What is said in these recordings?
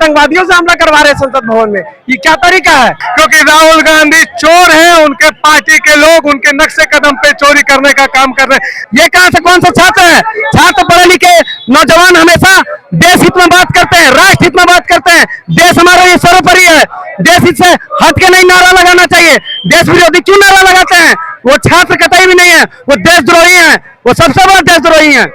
आतंकवादियों से हमला करवा रहे हैं संसद भवन में। ये क्या तरीका है? क्योंकि राहुल गांधी चोर हैं, उनके पार्टी के लोग उनके नक्शे कदम पे चोरी करने का काम कर रहे हैं। ये कहां से कौन सा छात्र है? छात्र पढ़े लिखे नौजवान हमेशा देश हित में बात करते हैं, राष्ट्र हित में बात करते हैं। देश हमारा ये सर्वोपरि है, देश हित से हट के नहीं नारा लगाना चाहिए। देश विरोधी क्यों नारा लगाते हैं? वो छात्र कतई भी नहीं है, वो देशद्रोही है, वो सबसे बड़ा देशद्रोही है।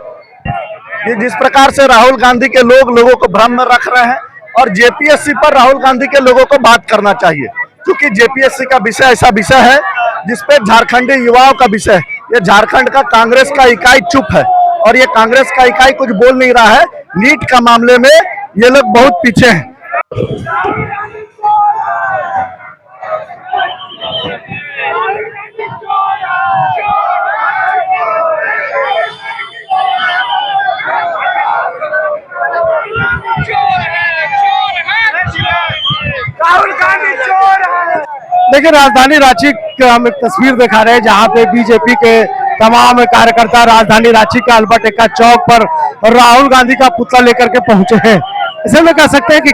जिस प्रकार से राहुल गांधी के लोगों को भ्रम में रख रहे हैं और जेपीएससी पर राहुल गांधी के लोगों को बात करना चाहिए, क्योंकि जेपीएससी का विषय ऐसा विषय है जिसपे झारखंडी युवाओं का विषय है। ये झारखंड का कांग्रेस का इकाई चुप है और ये कांग्रेस का इकाई कुछ बोल नहीं रहा है। नीट का मामले में ये लोग बहुत पीछे हैं। राहुल गांधी चोर है। देखिए, राजधानी रांची का हम एक तस्वीर दिखा रहे हैं जहां पे बीजेपी के तमाम कार्यकर्ता राजधानी रांची के अल्बर्ट एक्का चौक पर राहुल गांधी का पुतला लेकर के पहुंचे हैं। इसे में कह सकते हैं कि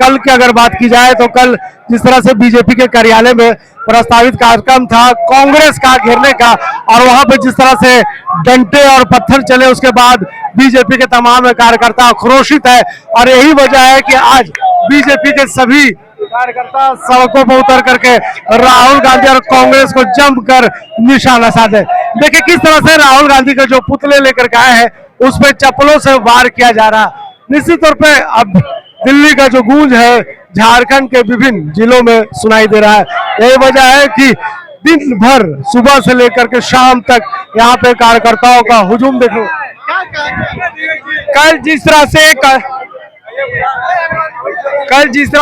कल की अगर बात की जाए तो कल जिस तरह से बीजेपी के कार्यालय में प्रस्तावित कार्यक्रम था कांग्रेस का घेरने का, और वहां पे जिस तरह से डंडे और पत्थर चले, उसके बाद बीजेपी के तमाम कार्यकर्ता आक्रोशित है। और यही वजह है कि आज बीजेपी के सभी कार्यकर्ता सड़कों पर उतर करके राहुल गांधी और कांग्रेस को जमकर निशाना साधे। देखिए किस तरह से राहुल गांधी के जो पुतले लेकर के आए हैं उस पर चप्पलों से वार किया जा रहा। निश्चित तौर पे अब दिल्ली का जो गूंज है झारखंड के विभिन्न जिलों में सुनाई दे रहा है। यही वजह है कि दिन भर सुबह से लेकर के शाम तक यहाँ पे कार्यकर्ताओं का हुजूम देखो। कल जिस तरह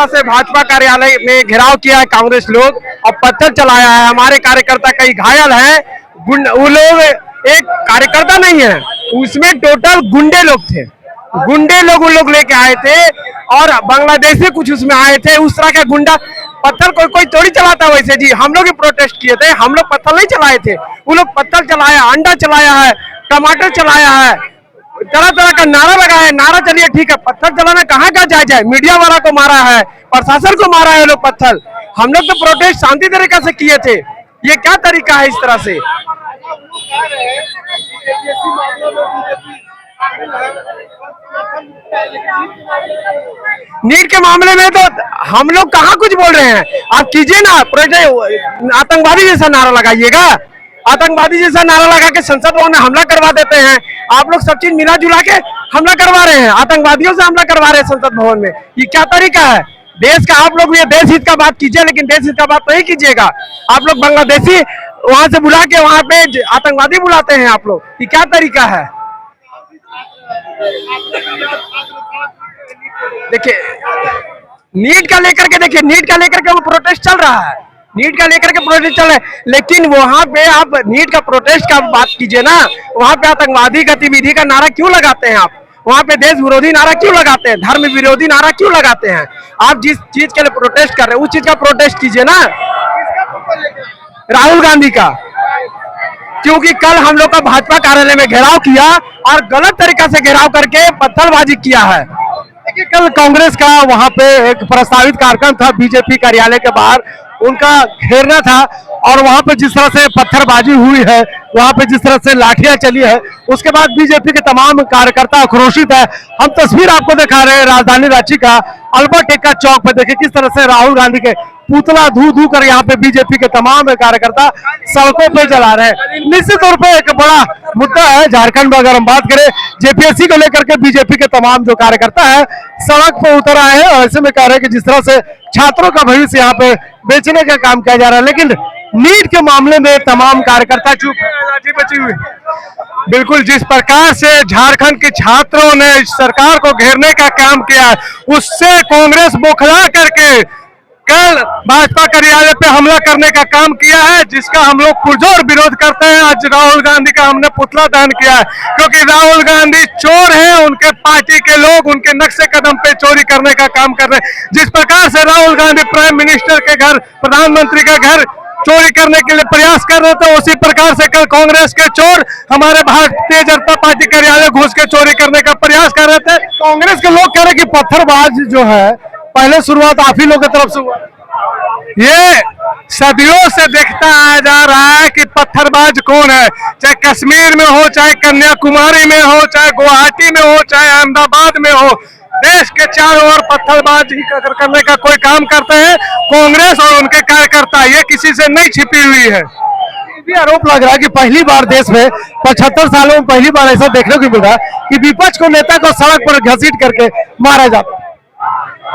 से भाजपा कार्यालय में घेराव किया है कांग्रेस लोग और पत्थर चलाया है, हमारे कार्यकर्ता कई घायल हैं। वो लोग एक कार्यकर्ता नहीं है, उसमें टोटल गुंडे लोग थे। गुंडे लोग उन लोग लेके आए थे और बांग्लादेशी कुछ उसमें आए थे। उस तरह के गुंडा पत्थर कोई थोड़ी चलाता वैसे जी। हम लोग प्रोटेस्ट किए थे, हम लोग पत्थर नहीं चलाए थे। वो लोग पत्थर चलाया, अंडा चलाया है, टमाटर चलाया है, तरह तरह का नारा लगाया है। नारा चलिए ठीक है, पत्थर चलाना कहाँ का जायज है? मीडिया वाला को मारा है, प्रशासन को मारा है लोग पत्थर। हम लोग तो प्रोटेस्ट शांति तरीके से किए थे। ये क्या तरीका है इस तरह से? नीट के मामले में तो हम लोग कहाँ कुछ बोल रहे हैं। आप कीजिए ना प्रोटेस्ट, आतंकवादी जैसा नारा लगाइएगा। आतंकवादी जैसा नारा लगा के संसद भवन में हमला करवा देते हैं। आप लोग सब चीज मिला जुला के हमला करवा रहे हैं, आतंकवादियों से हमला करवा रहे हैं संसद भवन में। ये क्या तरीका है? देश का आप लोग ये देश हित का बात कीजिए, लेकिन देश हित का बात नहीं कीजिएगा। आप लोग बांग्लादेशी वहां से बुला के वहां पे आतंकवादी बुलाते हैं आप लोग। ये क्या तरीका है? देखिए नीट का लेकर के, देखिए नीट का लेकर के वो प्रोटेस्ट चल रहा है, नीट का लेकर के प्रोटेस्ट चल रहा है। लेकिन वहां पे आप नीट का प्रोटेस्ट का बात कीजिए ना, वहां पे आतंकवादी गतिविधि का नारा क्यों लगाते हैं आप? वहां पे देश विरोधी नारा क्यों लगाते हैं? धर्म विरोधी नारा क्यों लगाते हैं? आप जिस चीज के लिए प्रोटेस्ट कर रहे हैं उस चीज का प्रोटेस्ट कीजिए ना। राहुल गांधी का, क्योंकि कल हम लोग का भाजपा कार्यालय में घेराव किया और गलत तरीका से घेराव करके पत्थरबाजी किया है। देखिए कल कांग्रेस का वहां पे एक प्रस्तावित कार्यक्रम था बीजेपी कार्यालय के बाहर, उनका घेरना था और वहां पे जिस तरह से पत्थरबाजी हुई है, वहां पे जिस तरह से लाठियां चली है, उसके बाद बीजेपी के तमाम कार्यकर्ता आक्रोशित है। हम तस्वीर आपको दिखा रहे हैं राजधानी रांची का अल्बर्ट एक्का चौक पे। देखिए किस तरह से राहुल गांधी के पुतला धू कर यहाँ पे बीजेपी के तमाम कार्यकर्ता सड़कों पे चला रहे हैं। निश्चित तौर पे एक बड़ा मुद्दा है झारखंड में। अगर हम बात करें जेपीएससी को लेकर के बीजेपी के तमाम जो कार्यकर्ता है सड़क पे उतर आए हैं और ऐसे में कह रहे हैं कि जिस तरह से छात्रों का भविष्य यहाँ पे बेचने का काम किया जा रहा है, लेकिन नीट के मामले में तमाम कार्यकर्ता चुप बची हुई। बिल्कुल जिस प्रकार से झारखंड के छात्रों ने सरकार को घेरने का काम किया है, उससे कांग्रेस बौखला करके कल भाजपा कार्यालय पे हमला करने का काम किया है, जिसका हम लोग पुरजोर विरोध करते हैं। आज राहुल गांधी का हमने पुतला दहन किया है, क्योंकि राहुल गांधी चोर हैं, उनके पार्टी के लोग उनके नक्शे कदम पे चोरी करने का काम कर रहे हैं। जिस प्रकार से राहुल गांधी प्राइम मिनिस्टर के घर, प्रधानमंत्री का घर चोरी करने के लिए प्रयास कर रहे थे, उसी प्रकार से कल कांग्रेस के चोर हमारे भारतीय जनता पार्टी कार्यालय घुस के चोरी करने का प्रयास कर रहे थे। कांग्रेस के लोग कह रहे हैं कि पत्थरबाज जो है पहले शुरुआत आप ही लोग की तरफ से हुआ। ये सदियों से देखता आया जा रहा है कि पत्थरबाज कौन है, चाहे कश्मीर में हो, चाहे कन्याकुमारी में हो, चाहे गुवाहाटी में हो, चाहे अहमदाबाद में हो, देश के चारों ओर पत्थरबाजी करने का कोई काम करते हैं कांग्रेस और उनके कार्यकर्ता। ये किसी से नहीं छिपी हुई है। भी आरोप लग रहा है कि पहली बार देश में 75 सालों में पहली बार ऐसा देखने को मिल रहा है कि विपक्ष को नेता को सड़क पर घसीट करके मारा जाता है।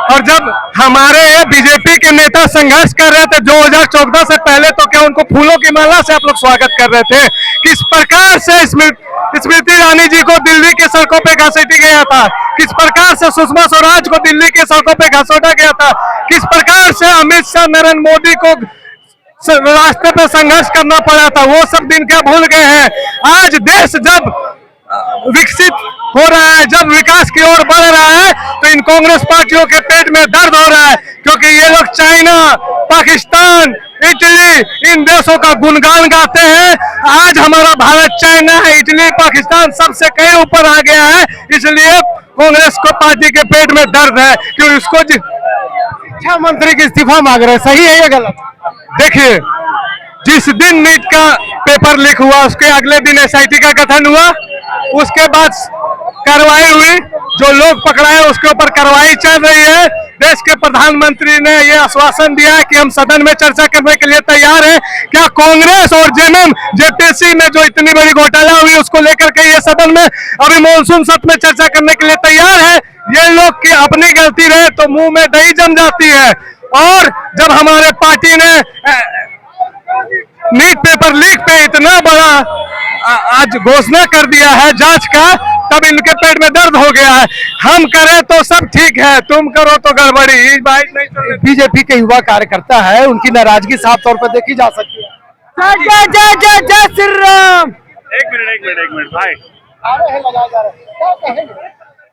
और जब हमारे बीजेपी के नेता संघर्ष कर रहे थे 2014 से पहले, तो क्या उनको फूलों की माला से आप लोग स्वागत कर रहे थे? किस प्रकार से स्मृति ईरानी जी को दिल्ली के सड़कों पे घसीटा गया था, किस प्रकार से सुषमा स्वराज को दिल्ली के सड़कों पे घसीटा गया था, किस प्रकार से अमित शाह नरेंद्र मोदी को रास्ते पे संघर्ष करना पड़ा था, वो सब दिन क्या भूल गए हैं? आज देश जब विकसित हो रहा है, जब विकास की ओर बढ़ रहा है, तो इन कांग्रेस पार्टियों के पेट में दर्द हो रहा है, क्योंकि ये लोग चाइना, पाकिस्तान, इटली इन देशों का गुणगान गाते हैं। आज हमारा भारत चाइना, इटली, पाकिस्तान सबसे कहीं ऊपर आ गया है, इसलिए कांग्रेस को पार्टी के पेट में दर्द है कि उसको शिक्षा मंत्री की इस्तीफा मांग रहे हैं, सही है या गलत? देखिए, जिस दिन नीट का पेपर लीक हुआ उसके अगले दिन एसआईटी का गठन हुआ, उसके बाद कार्रवाई हुई, जो लोग पकड़ाए उसके ऊपर कार्रवाई चल रही है। देश के प्रधानमंत्री ने यह आश्वासन दिया है कि हम सदन में चर्चा करने के लिए तैयार हैं। क्या कांग्रेस और जेएमएम जेपीएससी में जो इतनी बड़ी घोटाला हुई उसको लेकर के ये सदन में अभी मॉनसून सत्र में चर्चा करने के लिए तैयार है? ये लोग की अपनी गलती रहे तो मुंह में दही जम जाती है। और जब हमारे पार्टी ने नीट पेपर लीक पे इतना बड़ा आज घोषणा कर दिया है जांच का, तब इनके पेट में दर्द हो गया है। हम करें तो सब ठीक है, तुम करो तो गड़बड़ी। बीजेपी के युवा कार्यकर्ता है, उनकी नाराजगी साफ तौर पर देखी जा सकती है। जय जय जय जय श्री राम। एक मिनट भाई,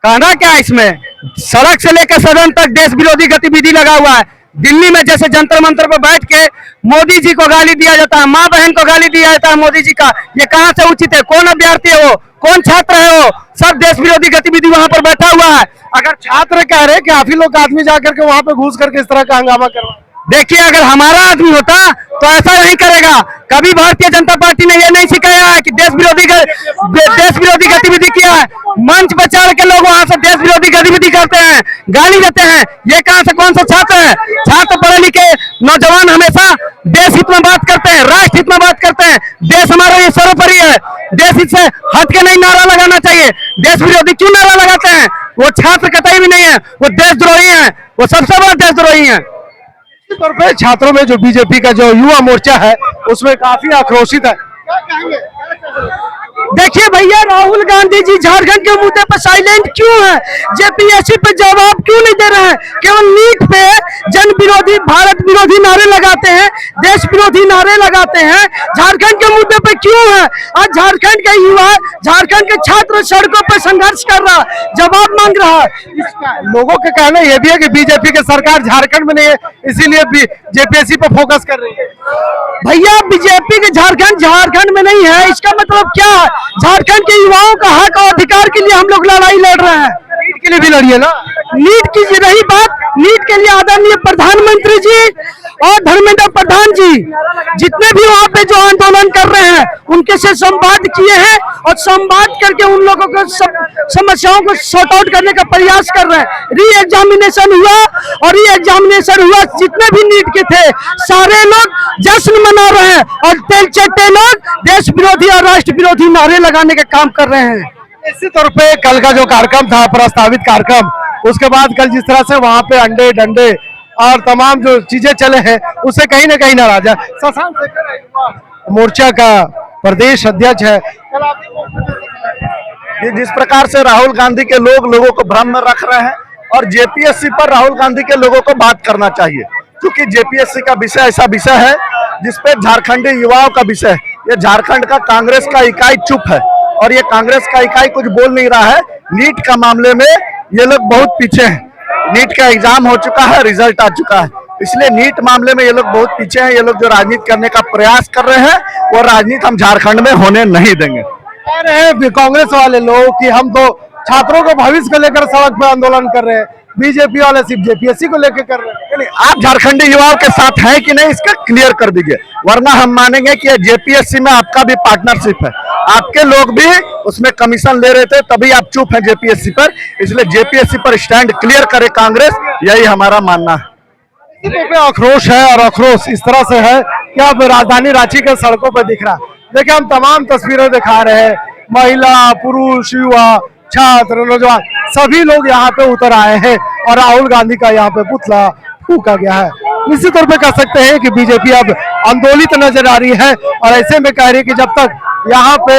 कहना क्या है इसमें? सड़क से लेकर सदन तक देश विरोधी गतिविधि लगा हुआ है। दिल्ली में जैसे जंतर मंतर पर बैठ के मोदी जी को गाली दिया जाता है, माँ बहन को गाली दिया जाता है मोदी जी का, ये कहाँ से उचित है? कौन अभ्यर्थी है वो, कौन छात्र है वो? सब देश विरोधी गतिविधि वहां पर बैठा हुआ है। अगर छात्र कह रहे कि आप ही लोग आदमी जाकर के वहां पे घुस करके इस तरह का हंगामा करवा, देखिए, अगर हमारा आदमी होता तो ऐसा नहीं करेगा। कभी भारतीय जनता पार्टी ने यह नहीं सिखाया है कि देश विरोधी गतिविधि किया है। मंच पर चढ़ के लोग वहां से देश विरोधी गतिविधि करते हैं, गाली देते हैं। ये कहां से कौन सा छात्र है? छात्र पढ़े लिखे नौजवान हमेशा देश हित में बात करते हैं, राष्ट्र हित में बात करते हैं। देश हमारा ये सर्वोपरि है, देश हित से हट के नहीं नारा लगाना चाहिए। देश विरोधी क्यों नारा लगाते हैं? वो छात्र कतई भी नहीं है, वो देशद्रोही है, वो सबसे बड़ा देशद्रोही है। तौर पे छात्रों में जो बीजेपी का जो युवा मोर्चा है उसमें काफी आक्रोशित है। देखिए भैया, राहुल गांधी जी झारखंड के मुद्दे पर साइलेंट क्यों है? जेपीएससी पे जवाब क्यों नहीं दे रहे हैं? केवल नीट पे जन विरोधी, भारत विरोधी नारे लगाते हैं, देश विरोधी नारे लगाते हैं। झारखंड के मुद्दे पे क्यों है? आज झारखंड के युवा, झारखंड के छात्र सड़कों पर संघर्ष कर रहा है, जवाब मांग रहा है। लोगों का कहना यह भी है कि बीजेपी की सरकार झारखंड में नहीं है, इसीलिए जेपीएससी पर फोकस कर रही है। भैया, बीजेपी के झारखंड में नहीं है, इसका मतलब क्या है? झारखंड के युवाओं का हक और अधिकार के लिए हम लोग लड़ाई लड़ रहे हैं। नीट के लिए भी लड़िए ना। नीट की रही बात, नीट के लिए आदरणीय प्रधानमंत्री जी और धर्मेंद्र प्रधान जी जितने भी वहाँ पे जो आंदोलन कर रहे हैं उनके से संवाद किए हैं और संवाद करके उन लोगों को समस्याओं को सॉर्ट आउट करने का प्रयास कर रहे हैं। री एग्जामिनेशन हुआ और जितने भी नीट के थे सारे लोग जश्न मना रहे हैं और तेल चट्टे लोग देश विरोधी और राष्ट्र विरोधी नारे लगाने का काम कर रहे हैं। इसी तौर पे कल का जो कार्यक्रम था, प्रस्तावित कार्यक्रम, उसके बाद कल जिस तरह से वहां पे अंडे डंडे और तमाम जो चीजें चले हैं उससे कहीं ना कहीं नाराज है। शशांक शेखर मोर्चा का प्रदेश अध्यक्ष है। ये जिस प्रकार से राहुल गांधी के लोगों को भ्रम में रख रहे हैं और जेपीएससी पर राहुल गांधी के लोगों को बात करना चाहिए, क्योंकि जेपीएससी का विषय ऐसा विषय है जिसपे झारखंडी युवाओं का विषय है। ये झारखंड का कांग्रेस का इकाई चुप है और ये कांग्रेस का इकाई कुछ बोल नहीं रहा है। नीट का मामले में ये लोग बहुत पीछे हैं। नीट का एग्जाम हो चुका है, रिजल्ट आ चुका है, इसलिए नीट मामले में ये लोग बहुत पीछे हैं। ये लोग जो राजनीति करने का प्रयास कर रहे हैं वो राजनीति हम झारखंड में होने नहीं देंगे। कह रहे हैं कांग्रेस वाले लोग कि हम तो छात्रों को भविष्य को लेकर सड़क पर आंदोलन कर रहे हैं, बीजेपी वाले सिर्फ जेपीएससी को लेकर कर रहे हैं। नहीं, आप झारखंडी युवाओं के साथ हैं कि नहीं, इसका क्लियर कर दीजिए, वरना हम मानेंगे कि जेपीएससी में आपका भी पार्टनरशिप है, आपके लोग भी उसमें कमीशन ले रहे थे, तभी आप चुप हैं जेपीएससी पर। इसलिए जेपीएससी पर स्टैंड क्लियर करे कांग्रेस, यही हमारा मानना है। पे आक्रोश है और आक्रोश इस तरह से है कि अब राजधानी रांची के सड़कों पर दिख रहा है। देखिए हम तमाम तस्वीरें दिखा रहे हैं, महिला, पुरुष, युवा, छात्र, नौजवान सभी लोग यहाँ पे उतर आए हैं और राहुल गांधी का यहाँ पे पुतला फूका गया है। निश्चित तौर पे कह सकते हैं कि बीजेपी अब आंदोलित नजर आ रही है और ऐसे में कह रही है कि जब तक यहाँ पे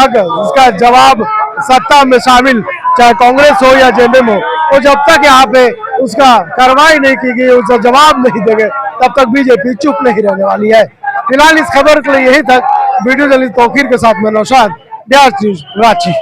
अगर उसका जवाब सत्ता में शामिल चाहे कांग्रेस हो या जेएमएम हो, वो जब तक यहाँ पे उसका कार्रवाई नहीं की गई, उसका जवाब नहीं देंगे, तब तक बीजेपी चुप नहीं रहने वाली है। फिलहाल इस खबर के लिए यही तक। वीडियो जर्नलिस्ट तौकीर के साथ में नौशाद, बिहार न्यूज रांची।